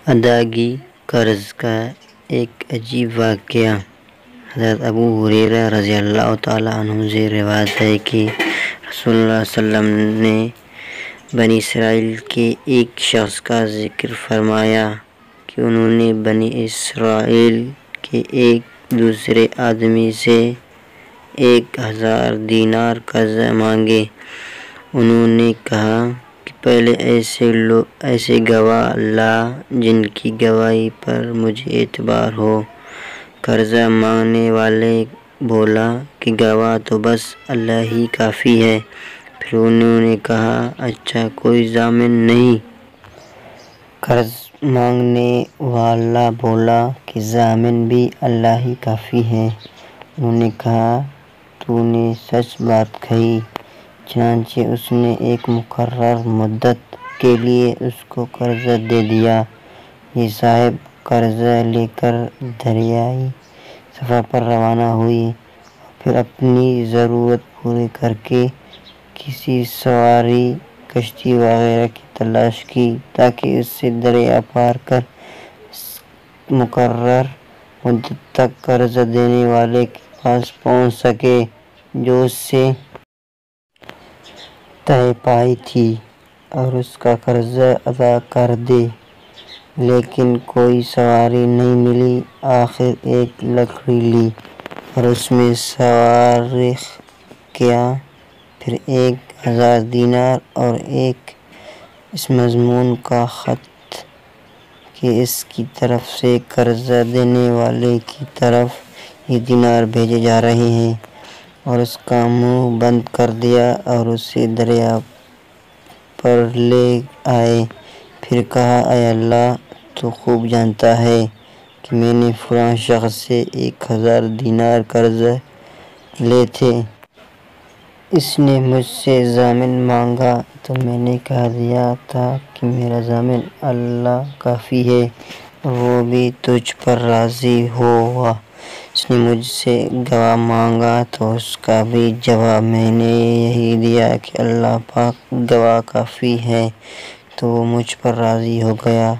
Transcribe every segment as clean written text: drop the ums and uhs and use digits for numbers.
ادائیگی قرض کا ایک عجیب واقعہ۔ حضرت ابو ہریرہ رضی اللہ تعالیٰ عنہ سے روایت ہے کہ رسول اللہ صلی اللہ علیہ وسلم نے بنی اسرائیل کے ایک شخص کا ذکر فرمایا کہ انہوں نے بنی اسرائیل کے ایک دوسرے آدمی سے 1000 دینار قرض مانگے۔ انہوں نے کہا کہ پہلے ایسے گواہ لا جن کی گواہی پر مجھے اعتبار ہو۔ قرضہ مانگنے والے بولا کہ گواہ تو بس اللہ ہی کافی ہے۔ پھر انہوں نے کہا اچھا کوئی ضامن نہیں؟ قرض مانگنے والا بولا کہ ضامن بھی اللہ ہی کافی ہے۔ انہوں نے کہا تو نے سچ بات کہی۔ چنانچہ اس نے ایک مقررہ مدت کے لیے اس کو قرضہ دے دیا۔ یہ صاحب قرضہ لے کر دریائے صفا پر روانہ ہوئی اور پھر اپنی ضرورت پوری کر کے کسی سواری کشتی وغیرہ کی تلاش کی تاکہ اس سے دریا پار کر مقررہ مدت تک قرضہ دینے والے کے پاس پہنچ سکے جو اس سے طے پائی تھی اور اس کا قرضہ ادا کر دے، لیکن کوئی سواری نہیں ملی۔ آخر ایک لکڑی لی اور اس میں سوار کیا، پھر 1000 دینار اور ایک اس مضمون کا خط کہ اس کی طرف سے قرضہ دینے والے کی طرف یہ دینار بھیجے جا رہے ہیں، اور اس کا منہ بند کر دیا اور اسے دریا پر لے آئے۔ پھر کہا اے اللہ تو خوب جانتا ہے کہ میں نے فلاں شخص سے 1000 دینار قرض لیے تھے۔ اس نے مجھ سے ضامن مانگا تو میں نے کہہ دیا تھا کہ میرا ضامن اللہ کافی ہے اور وہ بھی تجھ پر راضی ہوا۔ اس نے مجھ سے گواہ مانگا تو اس کا بھی جواب میں نے یہی دیا کہ اللہ پاک گواہ کافی ہے، تو وہ مجھ پر راضی ہو گیا۔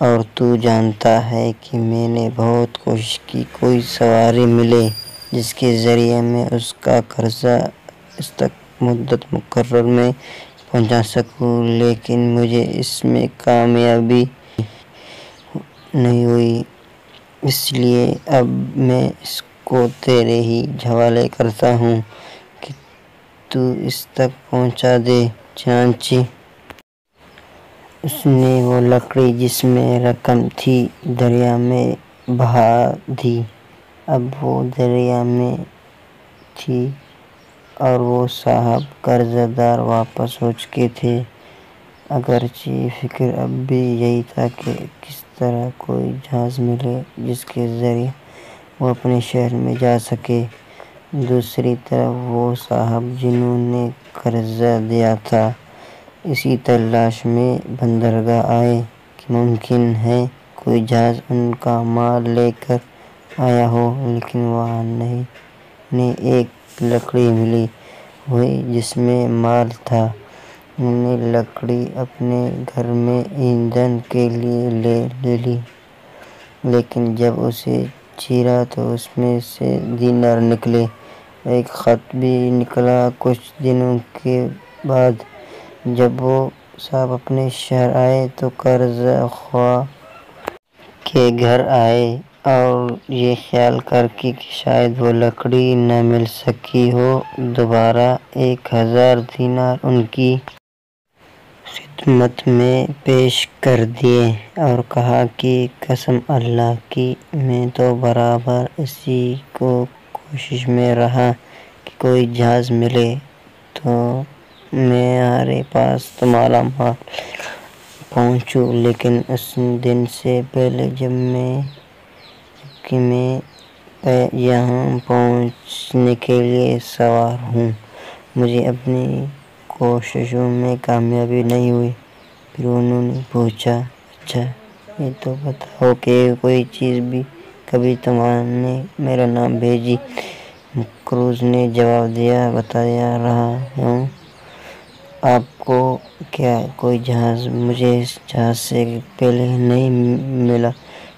اور تو جانتا ہے کہ میں نے بہت کوشش کی کوئی سواری ملے جس کے ذریعے میں اس کا قرضہ اس تک مدت مقررہ میں پہنچا سکوں، لیکن مجھے اس میں کامیابی نہیں ہوئی۔ اس لیے اب میں اس کو تیرے ہی حوالے کرتا ہوں کہ تو اس تک پہنچا دے۔ چنانچہ اس نے وہ لکڑی جس میں رقم تھی دریا میں بہا دی۔ اب وہ دریا میں تھی اور وہ صاحب قرضہ دار واپس ہو چکے تھے، اگرچہ فکر اب بھی یہی تھا کہ کس طرح کوئی جہاز ملے جس کے ذریعے وہ اپنے شہر میں جا سکے۔ دوسری طرف وہ صاحب جنہوں نے قرضہ دیا تھا اسی تلاش میں بندرگاہ آئے کہ ممکن ہے کوئی جہاز ان کا مال لے کر آیا ہو، لیکن وہاں انہیں ایک لکڑی ملی ہوئی جس میں مال تھا۔ انہوں نے لکڑی اپنے گھر میں ایندھن کے لیے لے لی، لیکن جب اسے چیرا تو اس میں سے دینار نکلے، ایک خط بھی نکلا۔ کچھ دنوں کے بعد جب وہ صاحب اپنے شہر آئے تو قرضہ خواہ کے گھر آئے اور یہ خیال کر کے کہ شاید وہ لکڑی نہ مل سکی ہو، دوبارہ 1000 دینار ان کی خدمت میں پیش کر دیے اور کہا کہ قسم اللہ کی میں تو برابر اسی کوشش میں رہا کہ کوئی جہاز ملے تو میرے پاس تمہارا مال لے کر پہنچوں، لیکن اس دن سے پہلے جب کہ میں یہاں پہنچنے کے لیے سوار ہوں مجھے اپنی کوششوں میں کامیابی نہیں ہوئی۔ پھر انہوں نے پوچھا اچھا یہ تو بتاؤ کہ کوئی چیز بھی کبھی تمہیں میرا نام بھیجی؟ مکروز نے جواب دیا بتا رہا ہوں آپ کو کیا کوئی جہاز مجھے اس جہاز سے پہلے نہیں ملا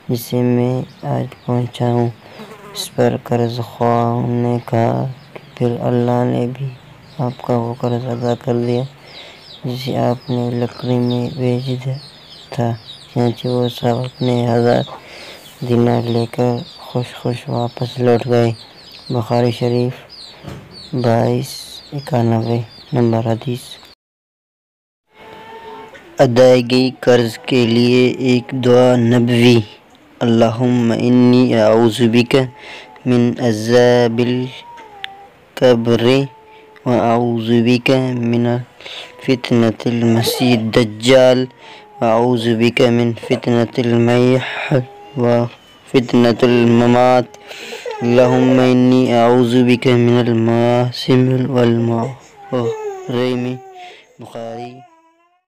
جسے میں آج پہنچا ہوں؟ اس پر قرض خواہوں نے کہا کہ پھر اللہ نے بھی آپ کا وہ قرض ادا کر دیا جسے آپ نے لکڑی میں بھیجا تھا۔ چنانچہ وہ سب اپنے 1000 دینار لے کر خوش واپس لوٹ گئے۔ بخاری شریف 2291 نمبر حدیث۔ ادائیگی قرض کے لیے ایک دعا نبوی: اللہم انی اعوذ بک من عذاب القبر واعوذ بک من فتنة المسیح الدجال واعوذ بک من فتنة المحیا وفتنة الممات اللہم انی اعوذ بک من المآثم والمغارم۔ بخاری